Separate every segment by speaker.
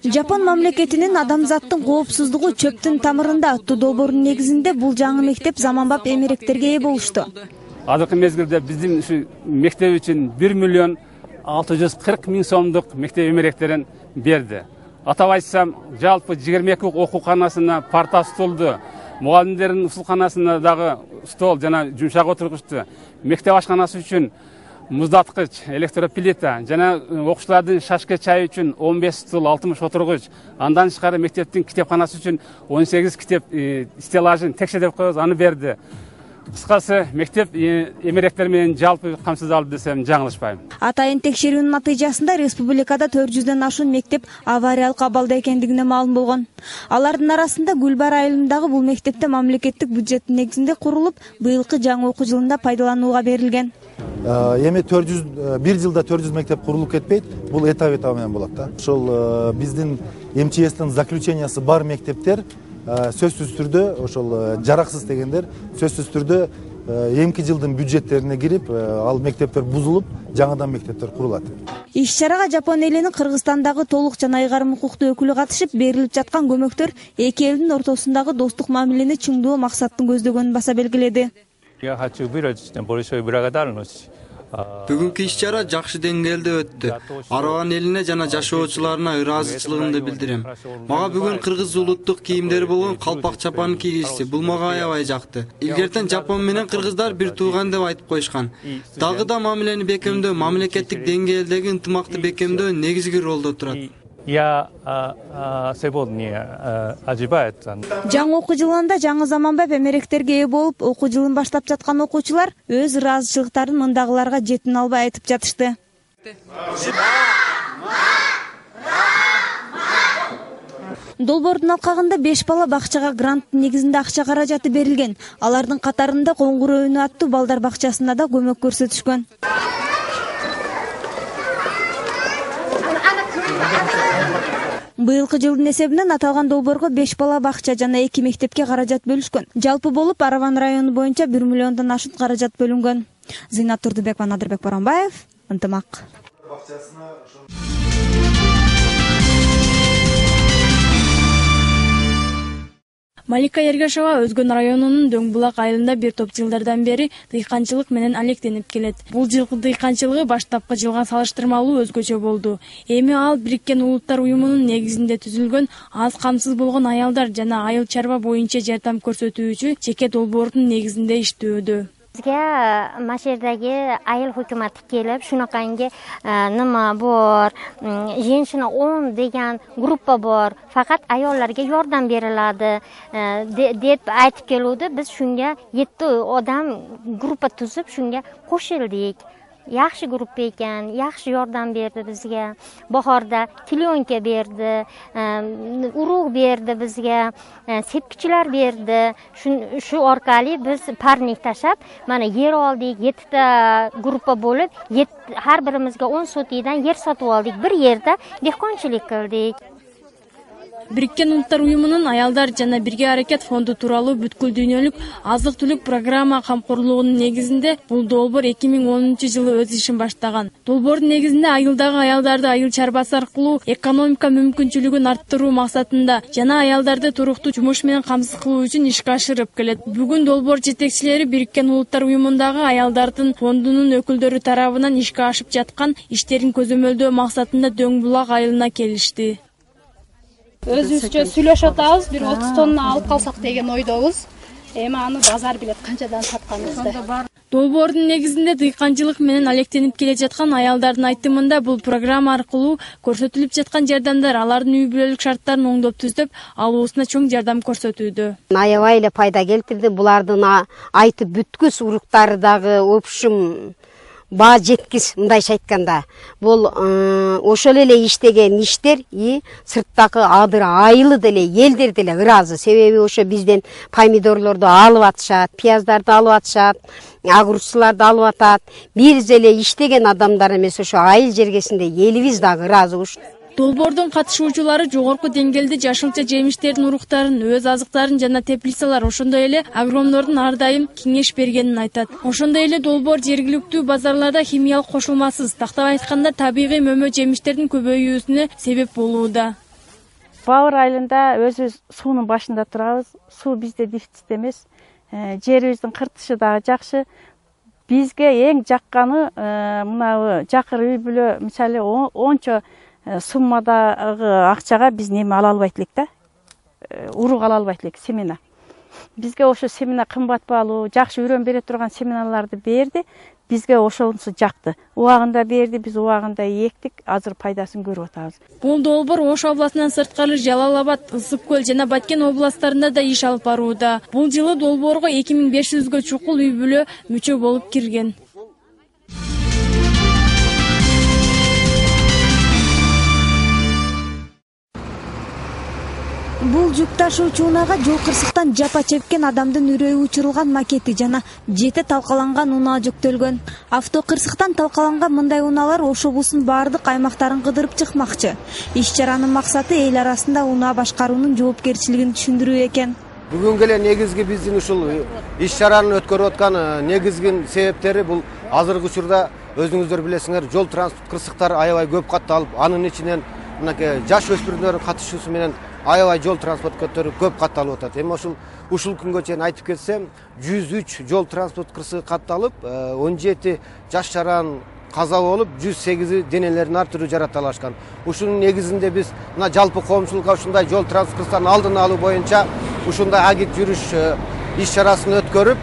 Speaker 1: Жапон мамлекетинин адамзаттын коопсуздугу чөптүн тамырында аттуу долбоордун негизинде бул жаңы мектеп заманбап эмеректерге ээ болушту.
Speaker 2: Азыркы мезгилде биздин ушу мектеп үчүн 1,640,000 сомдук мектеп эмеректерин берди. Атап айтсам, жалпы 22 окууканасына парта столду, мугалимдердин усулканасына дагы стол жана жумшак отургучту, мектеп ашканасы үчүн муздаткыч, электроплита жана окуучулардын шашка чай үчүн 15 стул, 60 отургуч, андан тышкары мектептин китепканасы үчүн 18 китеп стеллажын текшелеп коебуз, аны берди. Кыскасы, мектеп эмеректер менен жалпы камсыз алып десем жаңылышпайм.
Speaker 1: Атайын текшерүүнүн натыйжасында республикада 400дөн ашуун мектеп авариялык абалда экендигине маалым болгон. Алардын арасында Гүлбар айылындагы бул мектепте мамлекеттик бюджеттин негизинде курулуп, быйылкы жаңы окуу жылында пайдаланууга берилген.
Speaker 3: Эми 1 жылда 400 мектеп курулуп кетпейт, бул этап менен болот да. Ошол биздин МЧСтин заключениясы бар мектептер сөзсүз түрдө ошол жараксыз дегендер сөзсүз түрдө эмки жылдын бюджеттерине кирип, ал мектептер бузулуп, жаңадан мектептер курулат.
Speaker 1: Иш-чарага Жапон элинин Кыргызстандагы толук жана айгарым укуктуу өкүлү катышып, берилип жаткан көмөктөр эки элдин ортосундагы достук мамилени чыңдоо максатын көздөгөнүн баса белгиледи.
Speaker 4: Я хочу выразить большую благодарность.
Speaker 5: Бүгүнкү иш-чара жакшы деңгээлде өттү. Араган элине жана жашоочуларына ыраазычылыгымды билдирем. Мага бүгүн кыргыз улуттук кийимдери болгон калпак чапан кийгизди. Бул мага аябай жакты. Илгертен Жапон менен кыргыздар бир тууган деп айтып коюшкан. Дагы да мамилени бекемдөө, мамлекеттик деңгээлдеги ынтымакты бекемдөө негизги ролдо турат.
Speaker 4: Я сегодня ожидаю.
Speaker 1: Жаңы окуу жылында жаңы заманбап эмеректерге ээ болуп, окуу жылын баштап жаткан окуучулар өз ыраазычылыктарын мындагыларга жетин албай айтып жатышты. Долбоордун алкагында 5 бала бакчага гранттын негизинде акча каражаты берилген. Алардын катарында Коңгур өйүнү аттуу балдар бакчасына да көмөк көрсөтүшкөн. Быйылкы жылдын эсебинен аталган долбоорго 5 бала бакча жана 2 мектепке каражат бөлүшкөн. Жалпы болуп Араван району боюнча 1 миллиондон ашуун каражат бөлүнгөн. Зыйнат Турдубекова, Надырбек Боронбаев, ынтымак. Малика Ергашева Өзгөн районунун Дөңбулак айылында бир топ жылдардан бери дыйканчылык менен алектенип келет. Бул жылкы дыйканчылыгы баштапкы жылга салыштырмалуу өзгөчө болду. Эми ал Бириккен Улуттар уюмунун негизинде түзүлгөн аз камсыз болгон аялдар жана айыл чарба боюнча жардам көрсөтүүчү жеке долбоордун негизинде иштөөдө.
Speaker 6: Bizga Masherdagi ayol hukumati kelib, shunaqangi nima bor, Jenshina 10 degan gruppa bor, faqat ayollarga yordam beriladi deb aytib keluvdi. Biz shunga 7 odam gruppa tuzib, shunga qo'shildik. Yaxshi gruppa ekan, yaxshi yordam berdi bizga. Bahorda klyonka berdi, urug' berdi bizga, sepkichilar berdi. Shu orqali biz parnik tashab, mana yer oldik, 7 ta gruppa bo'lib, har birimizga 10 sotidan yer sotib oldik. Bir yerda dehqonchilik qildik.
Speaker 1: Бириккен Улуттар уюмунун аялдар жана бирге аракет фонду тууралуу бүткүл дүйнөлүк азык-түлүк программа камкорлугунун негизинде бул долбоор 2010-жылы өз ишин баштаган. Долбоордун негизинде айылдагы аялдарды айыл чарбасы аркылуу экономика мүмкүнчүлүгүн арттыруу максатында жана аялдарды туруктуу жумуш менен камсыз кылуу үчүн ишке ашырып келет. Бүгүн долбоор жетекчилери Бириккен Улуттар уюмундагы аялдардын фондунун өкүлдөрү тарабынан ишке ашып жаткан иштерин көзөмөлдөө максатында Дөңбулак айылына келишти.
Speaker 7: Өзүбүзчө сүйлөшүп атабыз, бир 30 тонна алып калсак деген ойдобуз. Эми аны базар билет канчадан сатканыбызды.
Speaker 1: Долбоордун негизинде дыйканчылык менен алектенип келе жаткан аялдардын айтымында бул программа аркылуу көрсөтүлүп жаткан жардамдар алардын үй бүлөлүк шарттарын оңдоп түздөп алуусуна чоң жардам көрсөтүүдө.
Speaker 8: Аябай эле пайда келтирди. Булардын айтып бүткүс уруктары дагы общем баа жеткис, мындайча айтканда. Бул ошол эле иштеген иштер сырттагы адыр айылы деле элдер деле ыраазы. Себеби ошо бизден помидорлорду алып атышат, пияздарды алып атышат, агурчуларды алып атат. Биз эле иштеген адамдар эмес, ошо айыл жергесинде элибиз дагы ыраазы.
Speaker 1: Долбоордун катышуучулары жогорку деңгээлде жашылча жемиштердин уруктарын, өз азыктарын жана теплицалар, ошондой эле агрономдордун ар дайым кеңеш бергенин айтат. Ошондой эле долбоор жергиликтүү базарларда химиялык кошулмасыз, тактап айтканда табигый мөмө жемиштердин көбөйүүсүнө себеп болууда.
Speaker 9: Бауыр айылында өзүбүз суунун башында турабыз. Суу бизде дефицит эмес. Жерибиздин кыртышы дагы жакшы. Бизге эң жакканы мына жакыр үй бүлө мисалы ончо суммадагы акчага биз неме ала албайт элек да. Урук ала албайт элек, семена. Бизге ошо семена кымбат баалуу, жакшы үрөн бере турган семеналарды берди. Бизге ошонусу жакты. Убагында берди, биз убагында эктик, азыр пайдасын көрүп атабыз.
Speaker 1: Бул долбоор Ош областынан сырткары Жалал Абад, Ысык көл жана Баткен областарында да иш алып барууда. Бул жылы долбоорго 2500гө чукул үй бүлө мүчө болуп кирген.
Speaker 10: Бул жүк ташуучу унаага жол кырсыктан жапа чепкен адамдын үрөйү учурулган макети жана 7 талкаланган унаа жүктөлгөн. Авто кырсыктан талкаланган мындай унаалар Ош облусунун баардык аймактарын кыдырып чыкмакчы. Иш-чаранын максаты эл арасында унаа башкаруунун жоопкерчилигин түшүндүрүү экен.
Speaker 11: Бүгүнкү эле негизги биздин ушул иш-чараны өткөрүп аткан негизги себептери бул азыркы учурда өзүңүздөр билесиңер, жол транспорт кырсыктары аябай көп катталып, анын ичинен мынакей жаш өспүрүмдөрдүн катышуусу менен аябай жол транспорт көтөрүп көп катталып атат. Эми ушул күнгө чейин айтып кетсем, 103 жол транспорт кырсыгы катталып, 17 жаш жаран каза болуп, 108 денелерин ар түрү жаракатталышкан. Ушунун негизинде биз мына жалпы коомчулукка ушундай жол транспорт кырсыктарын алдын алуу боюнча ушундай агит жүрүш иш-чарасын өткөрүп,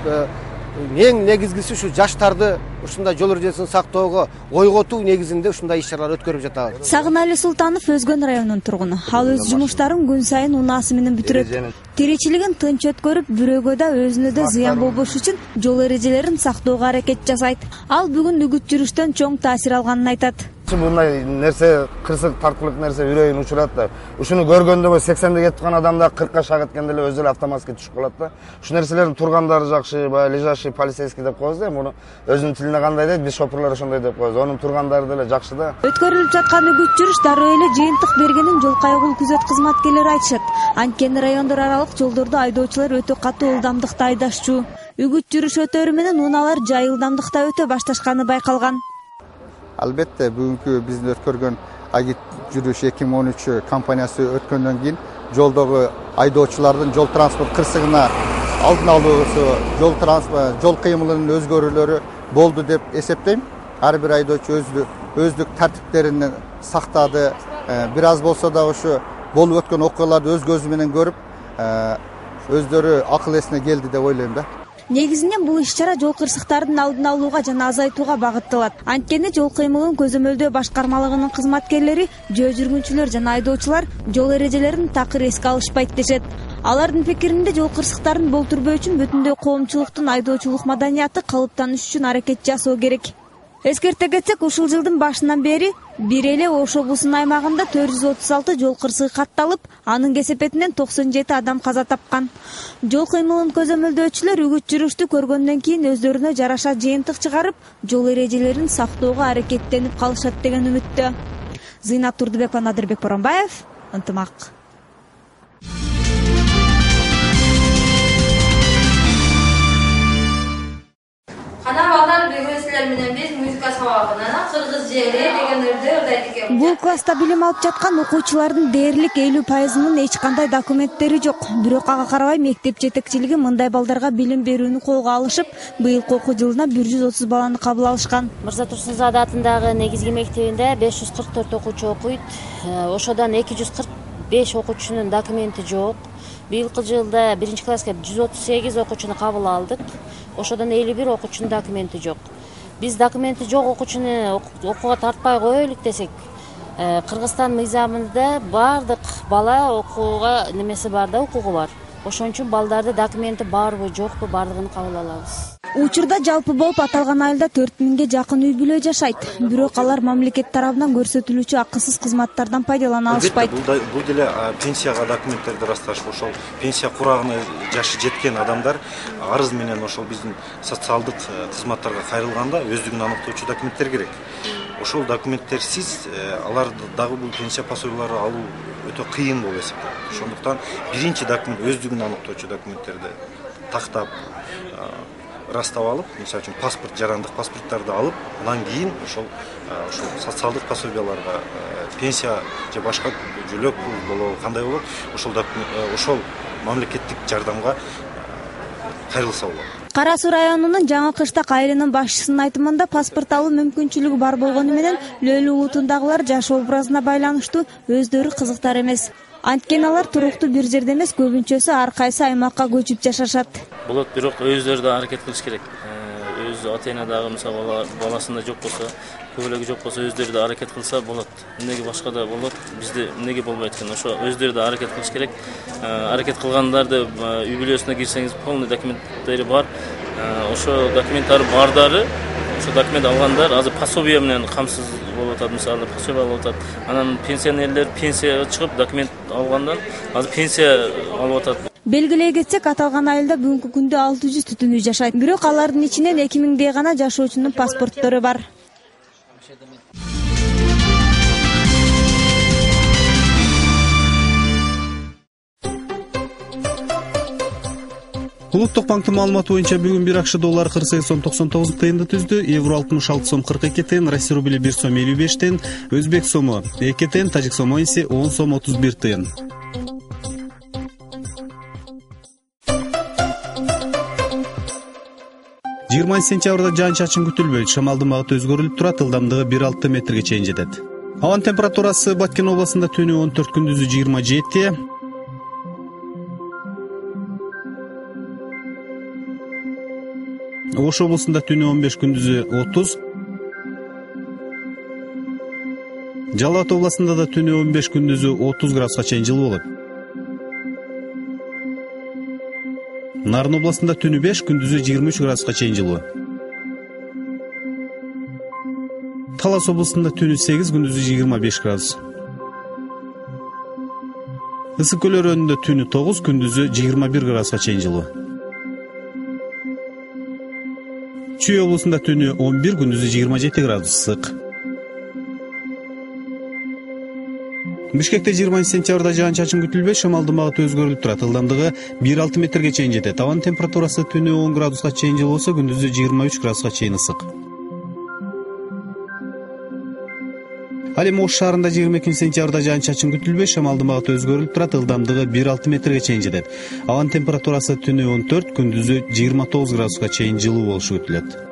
Speaker 11: эң негизгиси ушу жаштарды ушундай жол эрежесин сактоого ойготуу негизинде ушундай иш-чаралар өткөрүп жатабыз.
Speaker 10: Сагынали Султанов Өзгөн районунун тургуну. Ал өз жумуштарын күн сайын унаасы менен бүтүрөт. Тиричилигин тынч өткөрүп, бирөөгө да өзүнө да зыян болбош үчүн жол эрежелерин сактоого аракет жасайт. Ал бүгүн үгүт жүрүштөн чоң таасир алганын айтат.
Speaker 12: Мындай нерсе, кырсык тарткылык нерсе үрөйүн учурат да. Ушуну көргөндө 80де кетип аткан адамда 40ка шагыткенде эле өзү эле автоматский түшүп калат да. Ушу нерселердин тургандары жакшы, баягы лежащий полицейский деп коебуз да. Муну өзүнүн тилинде кандай дейт, биз шопурлар ошондой деп коебуз. Онун тургандары деле жакшы да.
Speaker 10: Өткөрүлүп жаткан үгүт жүрүш дароо эле жыйынтык бергенин жол кайгыл күзөт кызматкерлери айтышат. Анткени райондор аралык жолдордо айдоочулар өтө катуу ылдамдыкта айдашчу. Үгүт жүрүш өтөрү менен унаалар жай ылдамдыкта өтө башташканы байкалган.
Speaker 13: Албетте бүгүнкү биздин өткөргөн агит жүрүш 2013 кампаниясы өткөндөн кийин жолдогу айдоочулардын жол транспорт кырсыгына алдын алуусу, жол кыймылынын өзгөрүүлөрү болду деп эсептейм. Ар бир айдоочу өздүк тартиптерин сактады. Бир аз болсо да ушу болуп өткөн окуяларды өз көзү менен көрүп, өздөрү акыл эсине келди деп ойлойм да.
Speaker 10: Негизинен бул иш-чара жол кырсыктардын алдын алууга жана азайтууга багытталат. Анткени жол кыймылын көзөмөлдөө башкармалыгынын кызматкерлери, жөө жүргүнчүлөр жана айдоочулар жол эрежелерин такыр эске алышпайт дешет. Алардын пикиринде жол кырсыктарын болтурбоо үчүн бүтүндөй коомчулуктун айдоочулук маданияты калыптаныш үчүн аракет жасоо керек. Эскерте кетсек, ушул жылдын башынан бери бир эле Ош облусунун аймагында 436 жол кырсыгы катталып, анын кесепетинен 97 адам каза тапкан. Жол кыймылын көзөмөлдөөчүлөр үгүт жүрүштү көргөндөн кийин өздөрүнө жараша жыйынтык чыгарып, жол эрежелерин сактоого аракеттенип калышат деген үмүттө. Зыйнат Турдубекова, Надырбек Боронбаев, Ынтымак. Бул класста билим алып жаткан окуучулардын дээрлик 50%-нын эч кандай документтери жок. Бирок ага карабай мектеп жетекчилиги мындай балдарга билим берүүнү колго алышып, быйылкы окуу жылына 130 баланы кабыл алышкан.
Speaker 14: Мырза Турсунзада атындагы негизги мектебинде 544 окуучу окуйт. Ошодон 245 окуучунун документи жок. Быйылкы жылда 1 класска 138 окуучуну кабыл алдык. Ошодон 51 окуучунун документи жок. Биз документи жок окуучуну окууга тартпай коелук десек, Кыргызстан мыйзамында бардык бала окууга немеси бар да, укугу бар. Ошон үчүн балдарды документи барбы, жокпу, бардыгын кабыл алабыз.
Speaker 10: Учурда жалпы болуп аталган айылда 4000ге жакын үй бүлө жашайт. Бирок алар мамлекет тарабынан көрсөтүлүүчү акысыз кызматтардан пайдалана алышпайт.
Speaker 15: Бул деле пенсияга документтерди ырасташ, ошол пенсия курагына жашы жеткен адамдар арыз менен ошол биздин социалдык кызматтарга кайрылганда өздүгүн аныктоочу документтер керек. ошол документтерсиз алар дагы бул пенсия пособияларын алуу өтө кыйын болуп эсептелет. Ошондуктан биринчи документ өздүгүн аныктоочу документтерди тактап ырастап алып, мисалы үчүн паспорт, жарандык паспорттарды алып, андан кийин ошол социалдык пособияларга, пенсия же башка жөлөк болобу, кандай болот, ошол мамлекеттик жардамга кайрылса болот.
Speaker 10: Кара Суу районунун Жаңы Кыштак айылынын башчысынын айтымында паспорт алуу мүмкүнчүлүгү бар болгону менен Лөлү улутундагылар жаш образына байланыштуу өздөрү кызыктар эмес. Анткени алар туруктуу бир жерде эмес, көбүнчөсү ар кайсы аймакка көчүп жашашат.
Speaker 16: Болот, бирок өздөрү да аракет кылыш керек. Өз ата-эне дагы мисалы баласында жок болсо, көбөлөгү жок болсо өздөрү да аракет кылса болот. Эмнеге башкада болот, бизде эмнеге болбойт экен? Ошо өздөрү да аракет кылыш керек. Аракет кылгандарды үй бүлөсүнө кирсеңиз, полный документтери бар. Ошо документтери бардары, ошо документ алгандар азыр пособие менен камсыз болуп атат, мисалы пособие алып атат. Анан пенсионерлер пенсияга чыгып документ алгандан азыр пенсия алып атат.
Speaker 10: Белгилей кетсек, аталган айылда бүгүнкү күндө 600 түтүн үй жашайт. Бирок алардын ичинен 2000дей гана жашоочунун паспорттору бар.
Speaker 17: Улуттук банктын маалыматы боюнча бүгүн бир акш доллары 48 сом 99 тыйынды түздү, евро 66 сом 42 тыйын, Россия рубли 1 сом 55 тыйын, Өзбек сому 2 тыйын, Тажик сому эсе 10 сом 31 тыйын. Сентябрда жаан-чачын күтүлбөйт, шамалдын багыты өзгөрүлүп турат, ылдамдыгы 1,6 метрге чейин жетет. Абан температурасы Баткен областында түнү 14, күндүзү 27. Ош областында түнү 15, күндүзү 30. Жалал Абад областында да түнү 15, күндүзү 30 градуска чейин жылуу болот. Нарын областында түнү 5, күндүзү 23 градуска чейин жылуу. Талас областында түнү 8, күндүзү 25 градус. Ысык көл өрөөнүндө түнү 9, күндүзү 21 градуска чейин жылуу. Чүй областында түнү 11, күндүзү 27 градус ысык. Бишкекте 20 сентябрда жаан-чачын күтүлбөй, шамалдын багыты өзгөрүлүп турат, ылдамдыгы 1,6 метрге чейин жетет. Абан температурасы түнү 10 градуска чейин жылуу болсо, күндүзү 23 градуска чейин ысык. Ал эми Ош шаарында 22 сентябрда жаан-чачын күтүлбөй, шамалдын багыты өзгөрүлүп турат, ылдамдыгы 1,6 метрге чейин жетет. Абан температурасы түнү 14, күндүзү 29 градуска чейин жылуу болушу күтүлөт.